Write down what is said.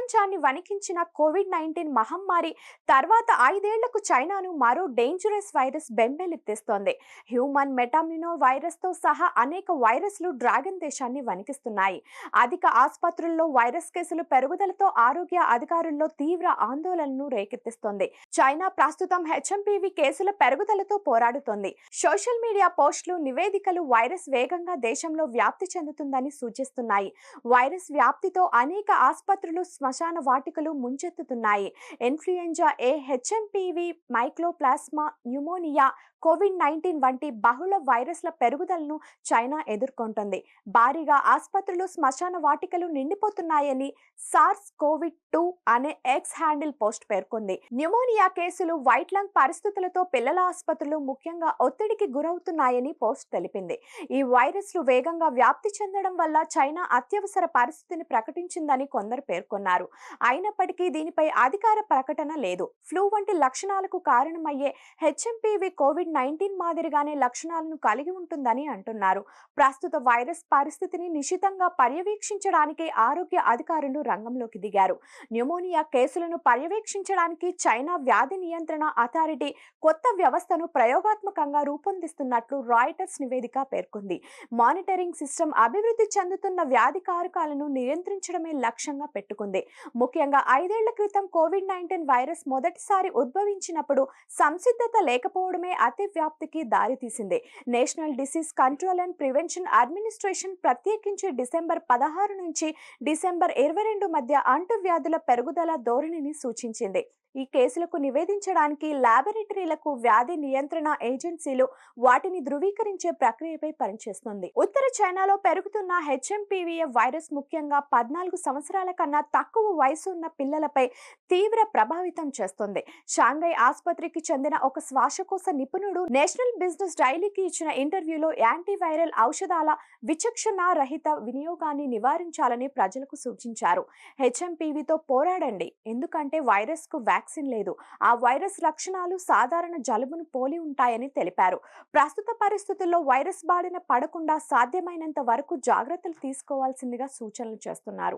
ప్రపంచాన్ని వణికించిన కోవిడ్-19 మహమ్మారి తర్వాత 5 ఏళ్లకు చైనాను మరో డేంజరస్ వైరస్ బెంబేలెత్తిస్తోంది. హ్యూమన్ మెటామ్యూనో వైరస్తో సహా అనేక వైరస్లు డ్రాగన్ దేశాన్ని వణికిస్తున్నాయి. అధిక ఆసుపత్రుల్లో వైరస్ కేసులు పెరుగుదలతో ఆరోగ్య అధికారుల్లో తీవ్ర ఆందోళనను రేకెత్తిస్తోంది. చైనా ప్రస్తుతం హెచ్ఎంపీవీ కేసుల పెరుగుదలతో పోరాడుతోంది. సోషల్ మీడియా పోస్టులు, నివేదికలు వైరస్ వేగంగా దేశంలో వ్యాప్తి చెందుతుందని సూచిస్తున్నాయి. వైరస్ వ్యాప్తితో అనేక ఆసుపత్రులు, శ్మశాన వాటికలు ముంచెత్తుతున్నాయి. Influenza A, HMPV, mycoplasma, pneumonia, కోవిడ్-19 వంటి బహుళ వైరస్ల పెరుగుదలను చైనా ఎదుర్కొంటోంది. భారీగా ఆసుపత్రులు, శ్మశాన వాటికలు నిండిపోతున్నాయని సార్స్-కోవిడ్-2 అనే ఎక్స్ హ్యాండిల్ పోస్ట్ పేర్కొంది. న్యూమోనియా కేసులు, వైట్ లంగ్ పరిస్థితులతో పిల్లల ఆసుపత్రులు ముఖ్యంగా ఒత్తిడికి గురవుతున్నాయని పోస్ట్ తెలిపింది. ఈ వైరస్లు వేగంగా వ్యాప్తి చెందడం వల్ల చైనా అత్యవసర పరిస్థితిని ప్రకటించిందని కొందరు పేర్కొన్నారు. అయినప్పటికీ దీనిపై అధికార ప్రకటన లేదు. ఫ్లూ వంటి లక్షణాలకు కారణమయ్యే హెచ్ఎంపీవీ కోవిడ్-19 మాదిరిగానే లక్షణాలను కలిగి ఉంటుందని అంటున్నారు. ప్రస్తుత వైరస్ పరిస్థితిని నిశితంగా పర్యవేక్షించడానికి ఆరోగ్య అధికారులు రంగంలోకి దిగారు. న్యూమోనియా కేసులను పర్యవేక్షించడానికి చైనా వ్యాధి నియంత్రణ అథారిటీ కొత్త వ్యవస్థను ప్రయోగాత్మకంగా రూపొందిస్తున్నట్లు రాయిటర్స్ నివేదిక పేర్కొంది. మానిటరింగ్ సిస్టమ్ అభివృద్ధి చెందుతున్న వ్యాధి కారకాలను నియంత్రించడమే లక్ష్యంగా పెట్టుకుంది. ముఖ్యంగా 5 ఏళ్ల క్రితం కోవిడ్-19 వైరస్ మొదటిసారి ఉద్భవించినప్పుడు సంసిద్ధత లేకపోవడమే అతి వ్యాప్తికి దారితీసింది. National disease control and prevention administration ప్రత్యేకించి డిసెంబర్ 16 నుంచి డిసెంబర్ 22 మధ్య అంటువ్యాధుల పెరుగుదల ధోరణిని సూచించింది. ఈ కేసులకు నివేదించడానికి ల్యాబొరేటరీలకు వ్యాధి నియంత్రణ ఏజెన్సీలు వాటిని ధృవీకరించే ప్రక్రియపై పనిచేస్తుంది. ఉత్తర చైనాలో పెరుగుతున్న హెచ్ఎంపీవీ వైరస్ ముఖ్యంగా 14 సంవత్సరాల కన్నా తక్కువ వయసు ఉన్న పిల్లలపై తీవ్ర ప్రభావితం చేస్తుంది. షాంఘై ఆసుపత్రికి చెందిన ఒక శ్వాసకోశ నిపుణుడు నేషనల్ బిజినెస్ డైలీకి ఇచ్చిన ఇంటర్వ్యూలో యాంటీవైరల్ ఔషధాల విచక్షణారహిత వినియోగాన్ని నివారించాలని ప్రజలకు సూచించారు. హెచ్ఎంపీవీతో పోరాడండి, ఎందుకంటే వైరస్ కు వ్యాక్సిన్ లేదు. ఆ వైరస్ లక్షణాలు సాధారణ జలుబును పోలి ఉంటాయని తెలిపారు. ప్రస్తుత పరిస్థితుల్లో వైరస్ బారిన పడకుండా సాధ్యమైనంత వరకు జాగ్రత్తలు తీసుకోవాల్సిందిగా సూచనలు చేస్తున్నారు.